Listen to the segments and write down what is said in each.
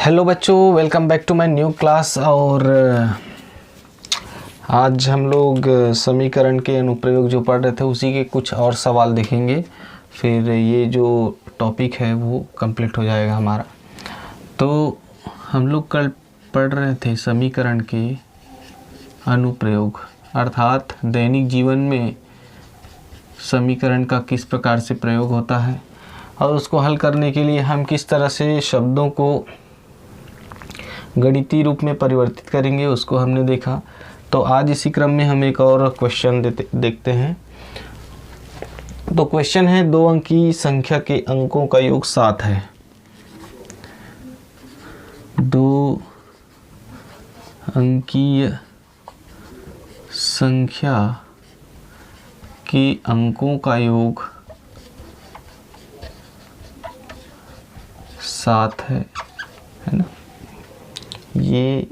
Hello बच्चों, welcome back to my new class. और आज हम लोग समीकरण के अनुप्रयोग जो पढ़ रहे थे उसी के कुछ और सवाल देखेंगे, फिर ये जो टॉपिक है वो कंप्लीट हो जाएगा हमारा। तो हम लोग कल पढ़ रहे थे समीकरण के अनुप्रयोग, अर्थात दैनिक जीवन में समीकरण का किस प्रकार से प्रयोग होता है और उसको हल करने के लिए हम किस तरह से शब्दों को गणितीय रूप में परिवर्तित करेंगे, उसको हमने देखा। तो आज इसी क्रम में हम एक और क्वेश्चन देखते हैं। तो क्वेश्चन है, 2 अंकीय संख्या के अंकों का योग 7 है। 2 अंकीय संख्या के अंकों का योग 7 है ना। ये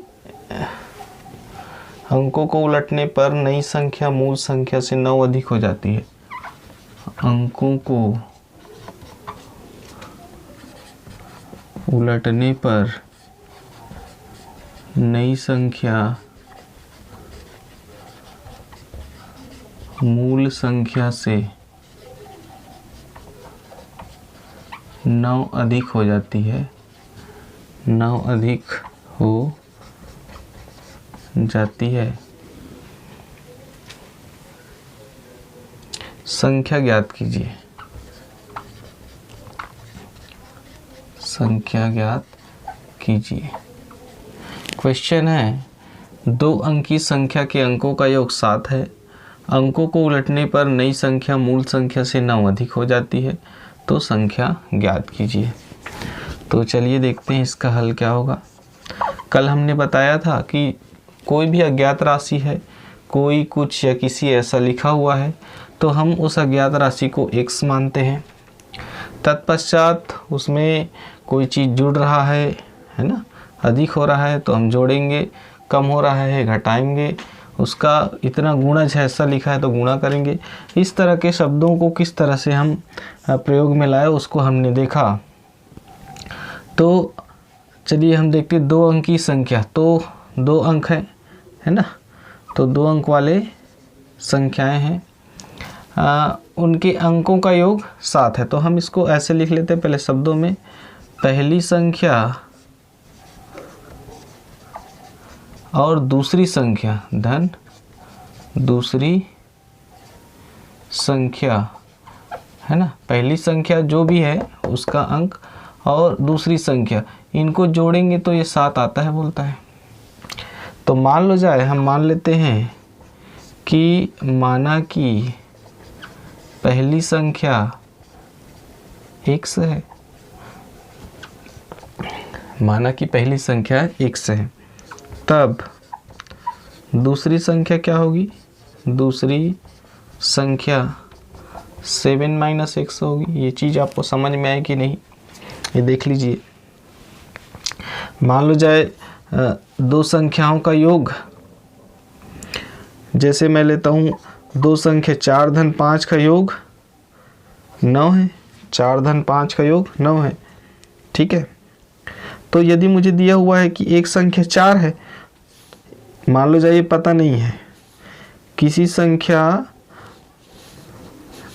अंकों को उलटने पर नई संख्या मूल संख्या से 9 अधिक हो जाती है। अंकों को उलटने पर नई संख्या मूल संख्या से 9 अधिक हो जाती है। 9 अधिक हो जाती है। संख्या ज्ञात कीजिए। संख्या ज्ञात कीजिए। क्वेश्चन है, 2 अंकीय संख्या के अंकों का योग 7 है। अंकों को उलटने पर नई संख्या मूल संख्या से 9 अधिक हो जाती है, तो संख्या ज्ञात कीजिए। तो चलिए देखते हैं इसका हल क्या होगा। कल हमने बताया था कि कोई भी अज्ञात राशि है, कोई कुछ या किसी ऐसा लिखा हुआ है, तो हम उस अज्ञात राशि को x मानते हैं। तत्पश्चात उसमें कोई चीज़ जुड़ रहा है ना, अधिक हो रहा है तो हम जोड़ेंगे, कम हो रहा है घटाएंगे, उसका इतना गुणज है ऐसा लिखा है तो गुणा करेंगे। इस तरह के शब्दों को किस तरह से हम प्रयोग में लाए उसको हमने देखा। तो चलिए हम देखते हैं 2 अंकीय संख्या, तो 2 अंक है ना, तो 2 अंक वाले संख्याएं हैं, उनके अंकों का योग 7 है। तो हम इसको ऐसे लिख लेते हैं पहले शब्दों में, पहली संख्या और दूसरी संख्या धन दूसरी संख्या है ना। पहली संख्या जो भी है उसका अंक और दूसरी संख्या, इनको जोड़ेंगे तो ये 7 आता है बोलता है। तो मान लो जाए, हम मान लेते हैं कि माना कि पहली संख्या x है, माना कि पहली संख्या x है, तब दूसरी संख्या क्या होगी? दूसरी संख्या 7 - x होगी। ये चीज़ आपको समझ में आए कि नहीं, ये देख लीजिए। मान लो जाए 2 संख्याओं का योग, जैसे मैं लेता हूँ 2 संख्या 4 धन 5 का योग 9 है। 4 धन 5 का योग 9 है, ठीक है। तो यदि मुझे दिया हुआ है कि एक संख्या 4 है, मान लो जाए ये पता नहीं है, किसी संख्या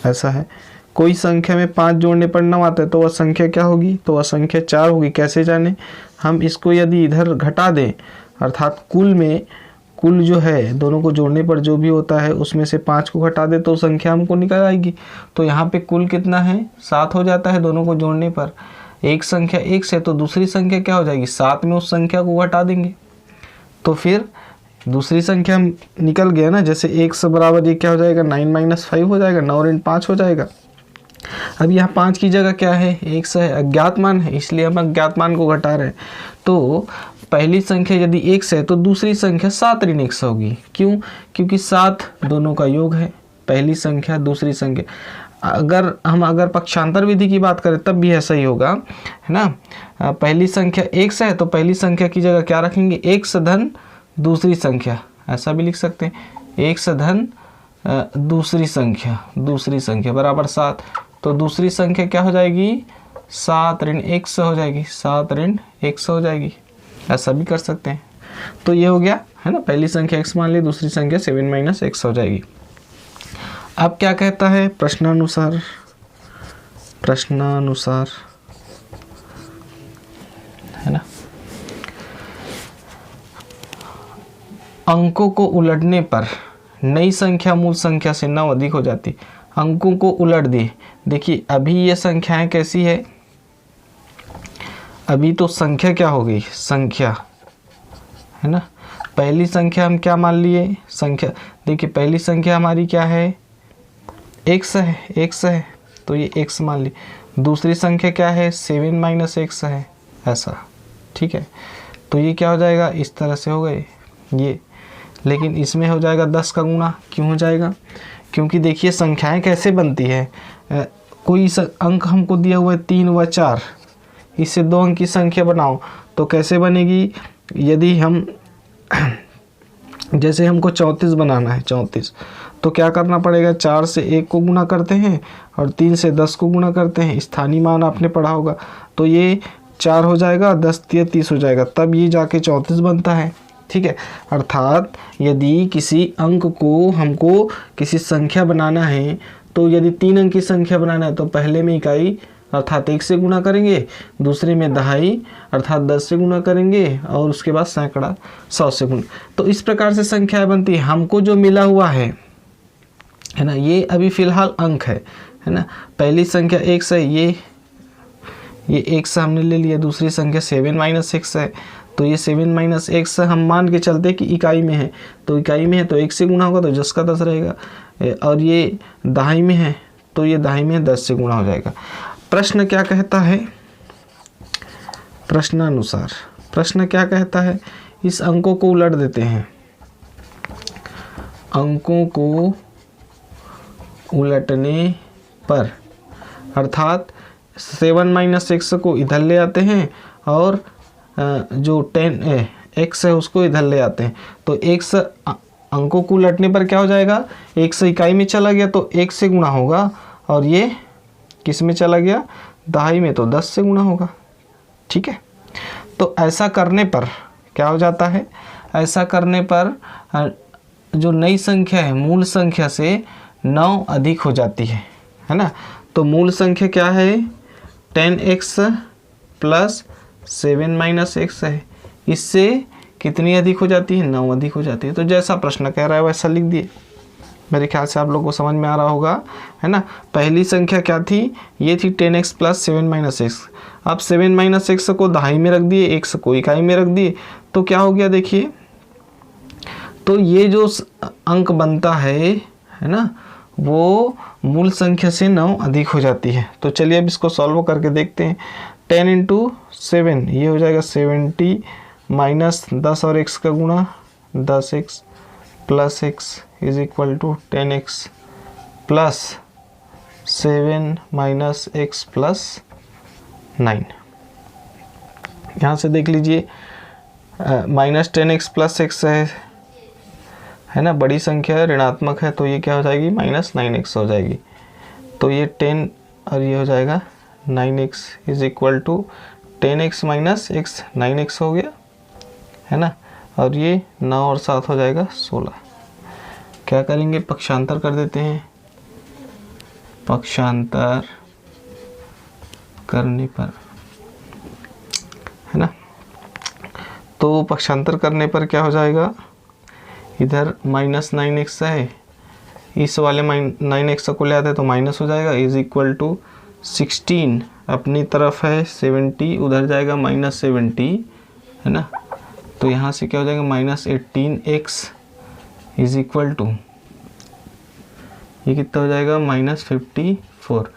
ऐसा है, कोई संख्या में 5 जोड़ने पर 9 आता है, तो वह संख्या क्या होगी? तो वह संख्या 4 होगी। कैसे जाने? हम इसको यदि इधर घटा दें, अर्थात कुल जो है दोनों को जोड़ने पर जो भी होता है उसमें से 5 को घटा दे तो संख्या हमको निकल आएगी। तो यहाँ पे कुल कितना है? 7 हो जाता है दोनों को जोड़ने पर। एक संख्या x है तो दूसरी संख्या क्या हो जाएगी? 7 में उस संख्या को घटा देंगे तो फिर दूसरी संख्या निकल गया ना। जैसे x बराबर ये क्या हो जाएगा? 9 - 5 हो जाएगा, 9 और 5 हो जाएगा। अब यहाँ 5 की जगह क्या है? x है, अज्ञात मान है, इसलिए हम अज्ञात मान को घटा रहे हैं। तो पहली संख्या यदि x है तो दूसरी संख्या 7 ऋण x होगी। क्यों? क्योंकि 7 दोनों का योग है, पहली संख्या दूसरी संख्या। अगर पक्षांतर विधि की बात करें तब भी ऐसा ही होगा, है ना। पहली संख्या x है तो पहली संख्या की जगह क्या रखेंगे? x धन दूसरी संख्या, ऐसा भी लिख सकते हैं, x धन दूसरी संख्या बराबर 7। तो दूसरी संख्या क्या हो जाएगी? 7 ऋण x हो जाएगी, 7 ऋण x हो जाएगी। ऐसा भी कर सकते हैं। तो ये हो गया है ना, पहली संख्या x मान ली, दूसरी संख्या 7 माइनस x हो जाएगी। अब क्या कहता है प्रश्नानुसार, प्रश्नानुसार है ना, अंकों को उलटने पर नई संख्या मूल संख्या से 9 अधिक हो जाती। अंकों को उलट दिए। देखिए अभी ये संख्याएं कैसी है, अभी तो संख्या क्या हो गई, संख्या है ना। पहली संख्या हम क्या मान लिए, संख्या, देखिए पहली संख्या हमारी क्या है, x है, x है, तो ये x मान ली। दूसरी संख्या क्या है, 7 माइनस x है, ऐसा, ठीक है। तो ये क्या हो जाएगा, इस तरह से हो गए ये, लेकिन इसमें हो जाएगा 10 का गुणा। क्यों हो जाएगा, क्योंकि देखिए संख्याएं कैसे बनती है, कोई अंक हमको दिया हुआ है 3 व 4, इससे 2 अंक की संख्या बनाओ तो कैसे बनेगी। यदि हम जैसे हमको 34 बनाना है, 34, तो क्या करना पड़ेगा, 4 से 1 को गुणा करते हैं और 3 से 10 को गुणा करते हैं। स्थानीय मान आपने पढ़ा होगा, तो ये 4 हो जाएगा, 10 3 30 हो जाएगा, तब ये जाके 34 बनता है, ठीक है। अर्थात यदि किसी अंक को हमको किसी संख्या बनाना है, तो यदि 3 अंक की संख्या बनाना है तो पहले में इकाई अर्थात 1 से गुणा करेंगे, दूसरे में दहाई अर्थात 10 से गुणा करेंगे, और उसके बाद सैकड़ा 100 से गुणा। तो इस प्रकार से संख्याएं बनती है। हमको जो मिला हुआ है ना, ये अभी फिलहाल अंक है ना। पहली संख्या x है, ये x हमने ले लिया। दूसरी संख्या 7 माइनस x है, तो ये 7 माइनस x हम मान के चलते कि इकाई में है, तो इकाई में है तो 1 से गुणा होगा तो 10 का 10 रहेगा, और ये दहाई में है तो ये दहाई में 10 से गुणा हो जाएगा। प्रश्न क्या कहता है, प्रश्नानुसार, प्रश्न क्या कहता है, इस अंकों को उलट देते हैं, अंकों को उलटने पर, अर्थात 7 माइनस x को इधर ले आते हैं और जो 10 x है उसको इधर ले आते हैं, तो x अंकों को उलटने पर क्या हो जाएगा, x इकाई में चला गया तो 1 से गुणा होगा, और ये किस में चला गया, दहाई में, तो 10 से गुणा होगा, ठीक है। तो ऐसा करने पर क्या हो जाता है, ऐसा करने पर जो नई संख्या है मूल संख्या से 9 अधिक हो जाती है ना। तो मूल संख्या क्या है, 10x प्लस 7 माइनस x है, इससे कितनी अधिक हो जाती है, 9 अधिक हो जाती है। तो जैसा प्रश्न कह रहा है वैसा लिख दिए। मेरे ख्याल से आप लोगों को समझ में आ रहा होगा, है ना। पहली संख्या क्या थी, ये थी 10x प्लस 7 माइनस x। अब 7 माइनस x को दहाई में रख दिए, x को इकाई में रख दिए, तो क्या हो गया देखिए, तो ये जो अंक बनता है ना, वो मूल संख्या से 9 अधिक हो जाती है। तो चलिए अब इसको सॉल्व करके देखते हैं। 10 इंटू 7 ये हो जाएगा 70 माइनस 10 और x का गुणा 10x plus x is equal to 10x plus 7 minus x plus 9। यहाँ से देख लीजिए माइनस 10x प्लस x है ना, बड़ी संख्या है, ऋणात्मक है, तो ये क्या हो जाएगी, माइनस 9x हो जाएगी। तो ये 10 और ये हो जाएगा 9x is equal to 10x minus x, 9x हो गया है ना, और ये 9 और 7 हो जाएगा 16। क्या करेंगे, पक्षांतर कर देते हैं, पक्षांतर करने पर, है ना। तो पक्षांतर करने पर क्या हो जाएगा, इधर माइनस 9x है, इस वाले 9x को ले आते तो माइनस हो जाएगा, इज इक्वल टू 16 अपनी तरफ है 70, उधर जाएगा माइनस 70, है ना। तो यहाँ से क्या हो जाएगा, minus 18x is equal to, ये कितना हो जाएगा, माइनस 54।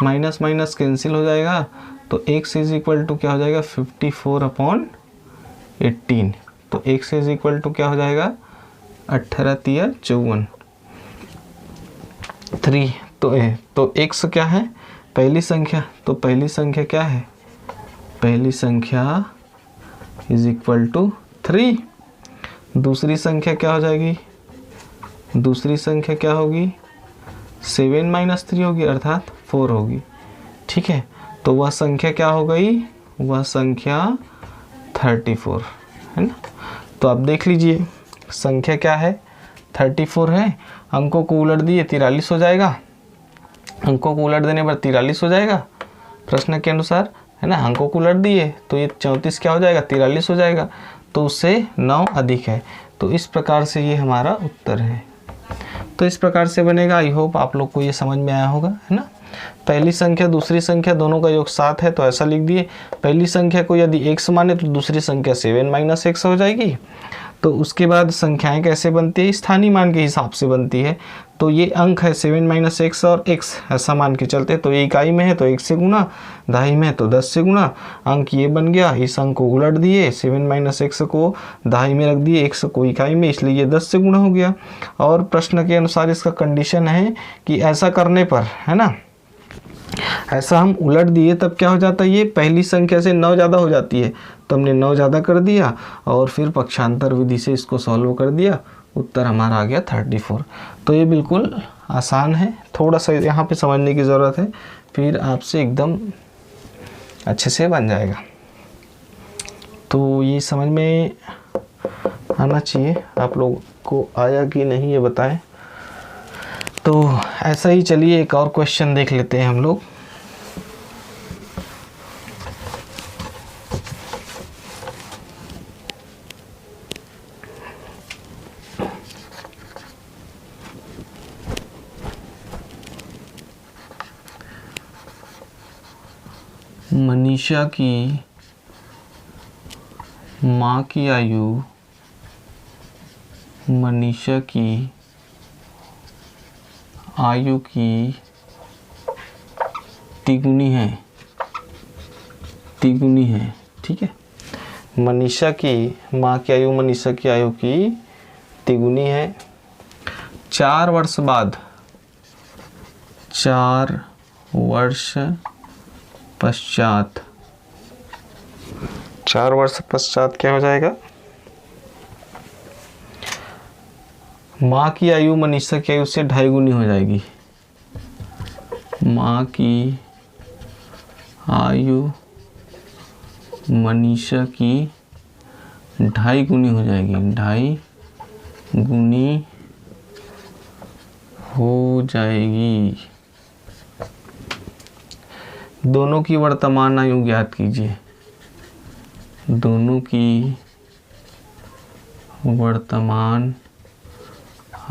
माइनस माइनस कैंसिल हो जाएगा, तो x इज इक्वल टू क्या हो जाएगा, 54 अपॉन 18। तो x इज इक्वल टू क्या हो जाएगा, 18 तिया 54 3। तो x क्या है, पहली संख्या, तो पहली संख्या क्या है, पहली संख्या इज इक्वल टू 3। दूसरी संख्या क्या हो जाएगी, दूसरी संख्या क्या होगी, 7 माइनस 3 होगी, अर्थात 4 होगी, ठीक है। तो वह संख्या क्या हो गई, वह संख्या 34 है ना। तो आप देख लीजिए संख्या क्या है, 34 है। अंकों को उलट दिए 43 हो जाएगा, अंकों को उलट देने पर 43 हो जाएगा प्रश्न के अनुसार, है ना। अंकों को उलट दिए तो ये 34 क्या हो जाएगा, 43 हो जाएगा। तो उससे 9 अधिक है। तो इस प्रकार से ये हमारा उत्तर है। तो इस प्रकार से बनेगा। आई होप आप लोग को ये समझ में आया होगा, है ना। पहली संख्या दूसरी संख्या दोनों का योग 7 है, तो ऐसा लिख दिए। पहली संख्या को यदि x माने तो दूसरी संख्या 7 - x हो जाएगी। तो उसके बाद संख्याएं कैसे बनती है, स्थानीय मान के हिसाब से बनती है। तो ये अंक है 7 - x और x ऐसा मान के चलते, तो ये इकाई में है तो 1 से गुना, दहाई में है तो 10 से गुना। अंक ये बन गया, इस अंक को उलट दिए, 7 - x को दहाई में रख दिए, x को इकाई में, इसलिए ये 10 से गुना हो गया। और प्रश्न के अनुसार इसका कंडीशन है कि ऐसा करने पर, है ना, ऐसा हम उलट दिए तब क्या हो जाता है, ये पहली संख्या से 9 ज़्यादा हो जाती है, तो हमने 9 ज़्यादा कर दिया और फिर पक्षांतर विधि से इसको सॉल्व कर दिया। उत्तर हमारा आ गया 34। तो ये बिल्कुल आसान है, थोड़ा सा यहाँ पे समझने की ज़रूरत है, फिर आपसे एकदम अच्छे से बन जाएगा। तो ये समझ में आना चाहिए। आप लोग को आया कि नहीं ये बताएं। तो ऐसा ही चलिए एक और क्वेश्चन देख लेते हैं हम लोग। मनीषा की माँ की आयु मनीषा की आयु की तिगुनी है, तिगुनी है, ठीक है। मनीषा की माँ की आयु मनीषा की आयु की तिगुनी है। 4 वर्ष बाद, 4 वर्ष पश्चात, 4 वर्ष पश्चात क्या हो जाएगा, माँ की आयु मनीषा की आयु से 2.5 गुनी हो जाएगी। माँ की आयु मनीषा की 2.5 गुनी हो जाएगी, 2.5 गुनी हो जाएगी। दोनों की वर्तमान आयु ज्ञात कीजिए। दोनों की वर्तमान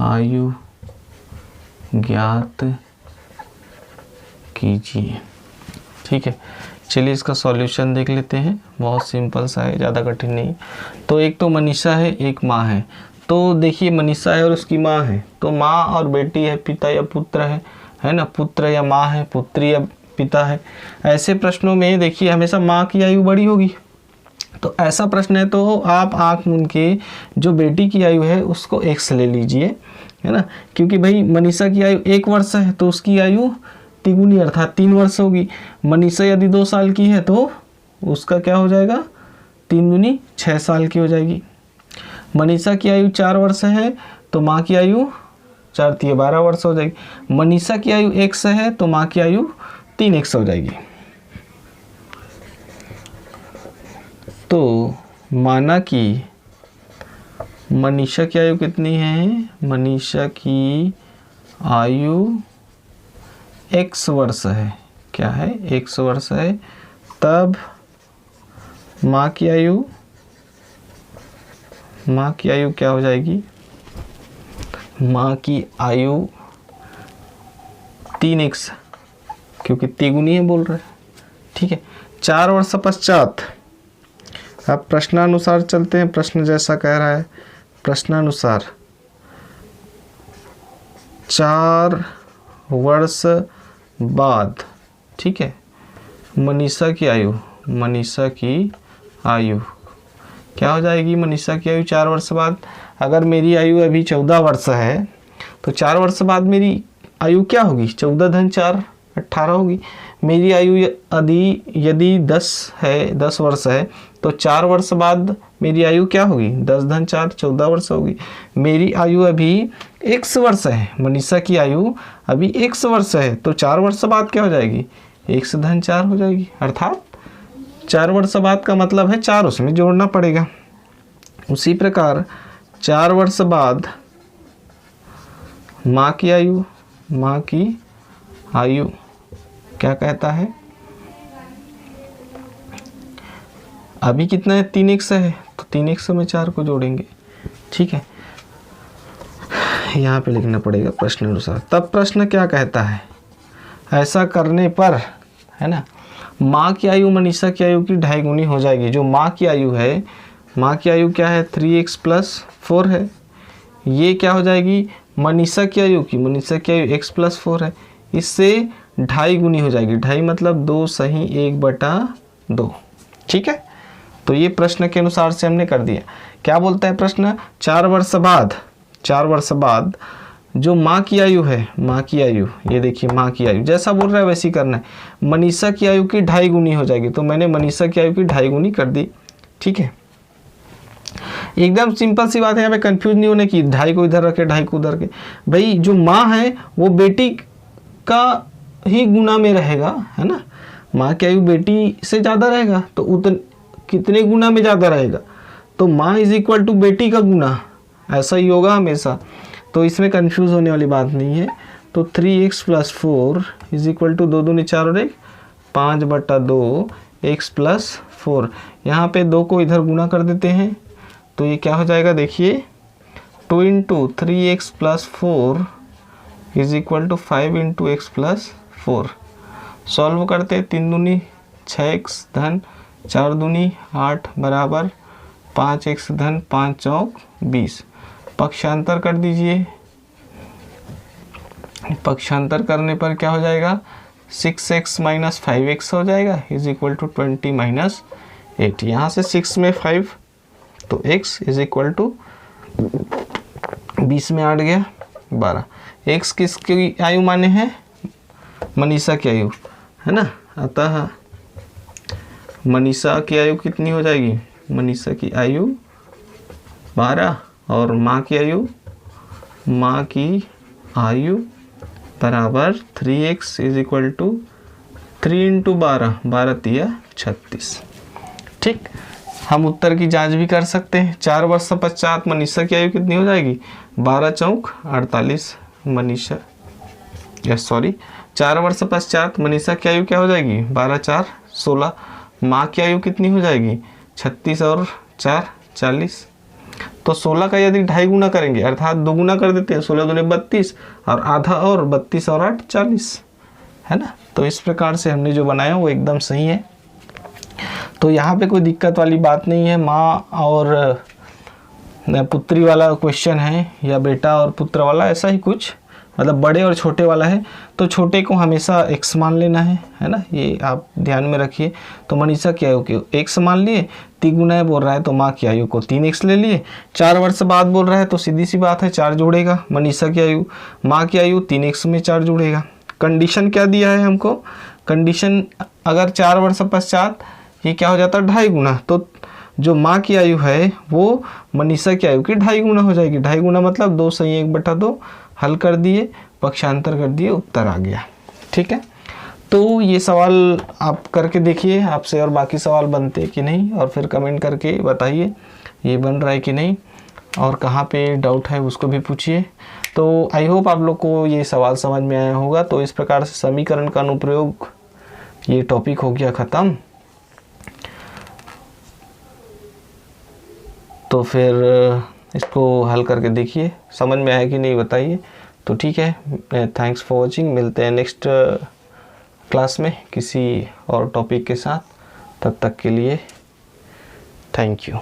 आयु ज्ञात कीजिए। ठीक है, चलिए इसका सॉल्यूशन देख लेते हैं। बहुत सिंपल सा है, ज़्यादा कठिन नहीं। तो एक तो मनीषा है, एक माँ है। तो देखिए मनीषा है और उसकी माँ है, तो माँ और बेटी है, पिता या पुत्र है ना, पुत्र या माँ है, पुत्री या पिता है। ऐसे प्रश्नों में देखिए हमेशा माँ की आयु बड़ी होगी। तो ऐसा प्रश्न है तो आप आँख मूंद के जो बेटी की आयु है उसको x ले लीजिए, है ना, क्योंकि भाई मनीषा की आयु 1 वर्ष है तो उसकी आयु तिगुनी अर्थात 3 वर्ष होगी। मनीषा यदि 2 साल की है तो उसका क्या हो जाएगा, 3 दूनी 6 साल की हो जाएगी। मनीषा की आयु 4 वर्ष है तो माँ की आयु 4 × 12 वर्ष हो जाएगी। मनीषा की आयु x है तो माँ की आयु 3x हो जाएगी। तो माना कि मनीषा की आयु कितनी है, मनीषा की आयु x वर्ष है, क्या है, x वर्ष है। तब माँ की आयु क्या हो जाएगी, माँ की आयु 3x, क्योंकि तिगुनी है बोल रहे हैं। ठीक है, 4 वर्ष पश्चात। अब प्रश्नानुसार चलते हैं। प्रश्न जैसा कह रहा है, प्रश्नानुसार 4 वर्ष बाद, ठीक है, मनीषा की आयु क्या हो जाएगी, मनीषा की आयु 4 वर्ष बाद। अगर मेरी आयु अभी 14 वर्ष है तो 4 वर्ष बाद मेरी आयु क्या होगी, 14 × 4 = 18 होगी। मेरी आयु यदि 10 वर्ष है तो 4 वर्ष बाद मेरी आयु क्या होगी, 10 × 4 = 14 वर्ष होगी। मेरी आयु अभी x वर्ष है, मनीषा की आयु अभी x वर्ष है तो 4 वर्ष बाद क्या हो जाएगी, 1 से धन 4 हो जाएगी, अर्थात 4 वर्ष बाद का मतलब है 4 उसमें जोड़ना पड़ेगा। उसी प्रकार 4 वर्ष बाद माँ की आयु क्या कहता है, अभी कितना है 3x है, तो 3x में 4 को जोड़ेंगे। ठीक है, यहाँ पे लिखना पड़ेगा प्रश्न अनुसार। तब प्रश्न क्या कहता है, ऐसा करने पर, है ना, माँ की आयु मनीषा की आयु की 2.5 गुनी हो जाएगी। जो माँ की आयु है, माँ की आयु क्या है 3x + 4 है, ये क्या हो जाएगी मनीषा की आयु x + 4 है, इससे 2.5 गुनी हो जाएगी। 2.5 मतलब 2 सही 1/2। ठीक है, तो ये प्रश्न के अनुसार से हमने कर दिया। क्या बोलता है प्रश्न, 4 वर्ष बाद जो माँ की आयु है, ये देखिए माँ की आयु जैसा बोल रहा है वैसे ही करना है, मनीषा की आयु की 2.5 गुनी हो जाएगी, तो मैंने मनीषा की आयु की 2.5 गुनी कर दी। ठीक है, एकदम सिंपल सी बात है, यहाँ पे कंफ्यूज नहीं होने की, 2.5 को इधर रखे 2.5 को उधर के। भाई जो माँ है वो बेटी का ही गुना में रहेगा, है ना, माँ की आयु बेटी से ज़्यादा रहेगा, तो कितने गुना में ज़्यादा रहेगा, तो माँ = बेटी का गुना, ऐसा ही होगा हमेशा। तो इसमें कंफ्यूज होने वाली बात नहीं है। तो 3x + 4 = 2 दूनी 4 और 1 5/2 x + 4। यहाँ पे 2 को इधर गुना कर देते हैं, तो ये क्या हो जाएगा देखिए 2 × 3x + 4 = 5 × x + 4। सॉल्व करते 3 दूनी 6x धन 4 दूनी 8 बराबर 5x धन 5 चौक 20। पक्षांतर कर दीजिए, पक्षांतर करने पर क्या हो जाएगा 6x - 5x हो जाएगा = 20 - 8। यहाँ से 6 में 5 तो x = 20 में 8 गया 12। x किसकी आयु माने हैं, मनीषा की आयु, है ना, अतः मनीषा की आयु कितनी हो जाएगी, मनीषा की आयु 12 और माँ की आयु बराबर 3x = 3 × 12 12 × 36। ठीक, हम उत्तर की जांच भी कर सकते हैं। 4 वर्ष पश्चात मनीषा की आयु कितनी हो जाएगी 12 चौक 48 4 वर्ष पश्चात मनीषा की आयु क्या हो जाएगी 12 4 16। माँ की आयु कितनी हो जाएगी 36 और 4 40। तो 16 का यदि 2.5 गुना करेंगे अर्थात 2 गुना कर देते हैं, 16 दूने 32 और आधा और 32 और 8 40, है ना। तो इस प्रकार से हमने जो बनाया वो एकदम सही है। तो यहाँ पे कोई दिक्कत वाली बात नहीं है। माँ और पुत्री वाला क्वेश्चन है या बेटा और पुत्र वाला, ऐसा ही कुछ, मतलब बड़े और छोटे वाला है, तो छोटे को हमेशा x मान लेना है ना, ये आप ध्यान में रखिए। तो मनीषा की आयु को x मान लिए, 3 गुना बोल रहा है तो माँ की आयु को 3x ले लिए। 4 वर्ष बाद बोल रहा है तो सीधी सी बात है 4 जोड़ेगा, मनीषा की आयु माँ की आयु 3x में 4 जोड़ेगा। कंडीशन क्या दिया है हमको, कंडीशन अगर 4 वर्ष पश्चात ये क्या हो जाता है 2.5 गुना, तो जो माँ की आयु है वो मनीषा की आयु की 2.5 गुना हो जाएगी। 2.5 गुना मतलब 2 सही 1/2, हल कर दिए, पक्षांतर कर दिए, उत्तर आ गया। ठीक है, तो ये सवाल आप करके देखिए आपसे और बाकी सवाल बनते कि नहीं, और फिर कमेंट करके बताइए ये बन रहा है कि नहीं, और कहाँ पे डाउट है उसको भी पूछिए। तो आई होप आप लोग को ये सवाल समझ में आया होगा। तो इस प्रकार से समीकरण का अनुप्रयोग ये टॉपिक हो गया ख़त्म। तो फिर इसको हल करके देखिए, समझ में आया कि नहीं बताइए। तो ठीक है, थैंक्स फॉर वॉचिंग, मिलते हैं नेक्स्ट क्लास में किसी और टॉपिक के साथ। तब तक के लिए थैंक यू।